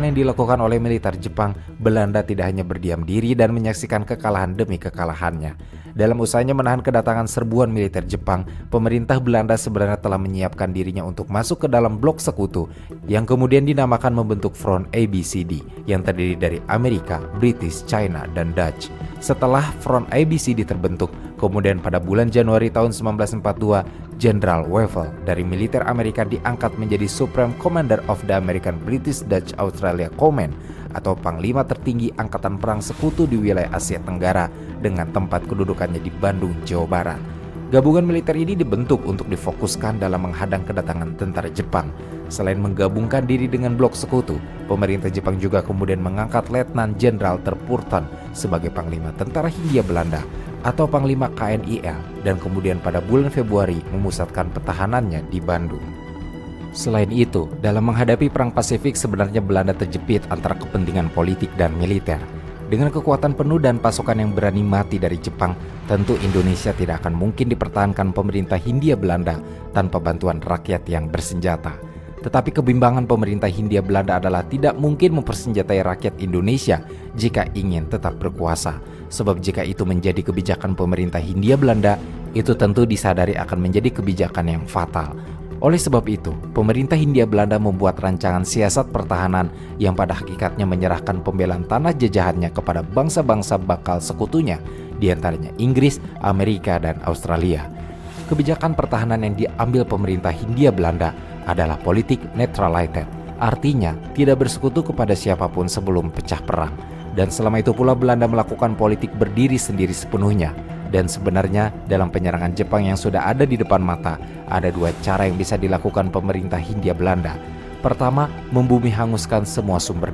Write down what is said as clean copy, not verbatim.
yang dilakukan oleh militer Jepang, Belanda tidak hanya berdiam diri dan menyaksikan kekalahan demi kekalahannya. Dalam usahanya menahan kedatangan serbuan militer Jepang, pemerintah Belanda sebenarnya telah menyiapkan dirinya untuk masuk ke dalam blok sekutu yang kemudian dinamakan membentuk Front ABCD yang terdiri dari Amerika, British, China, dan Dutch. Setelah Front ABCD terbentuk, kemudian pada bulan Januari tahun 1942, Jenderal Wavell dari militer Amerika diangkat menjadi Supreme Commander of the American British Dutch Australia Command atau Panglima tertinggi Angkatan Perang Sekutu di wilayah Asia Tenggara dengan tempat kedudukannya di Bandung, Jawa Barat. Gabungan militer ini dibentuk untuk difokuskan dalam menghadang kedatangan tentara Jepang. Selain menggabungkan diri dengan blok sekutu, pemerintah Jepang juga kemudian mengangkat Letnan Jenderal Terpurton sebagai Panglima Tentara Hindia Belanda atau Panglima KNIL dan kemudian pada bulan Februari memusatkan pertahanannya di Bandung. Selain itu, dalam menghadapi Perang Pasifik sebenarnya Belanda terjepit antara kepentingan politik dan militer. Dengan kekuatan penuh dan pasukan yang berani mati dari Jepang, tentu Indonesia tidak akan mungkin dipertahankan pemerintah Hindia Belanda tanpa bantuan rakyat yang bersenjata. Tetapi kebimbangan pemerintah Hindia Belanda adalah tidak mungkin mempersenjatai rakyat Indonesia jika ingin tetap berkuasa. Sebab jika itu menjadi kebijakan pemerintah Hindia Belanda, itu tentu disadari akan menjadi kebijakan yang fatal. Oleh sebab itu, pemerintah Hindia Belanda membuat rancangan siasat pertahanan yang pada hakikatnya menyerahkan pembelaan tanah jajahannya kepada bangsa-bangsa bakal sekutunya, diantaranya Inggris, Amerika, dan Australia. Kebijakan pertahanan yang diambil pemerintah Hindia Belanda adalah politik neutralitas, artinya tidak bersekutu kepada siapapun sebelum pecah perang. Dan selama itu pula Belanda melakukan politik berdiri sendiri sepenuhnya. Dan sebenarnya dalam penyerangan Jepang yang sudah ada di depan mata, ada dua cara yang bisa dilakukan pemerintah Hindia Belanda. Pertama, membumi hanguskan semua sumber daya.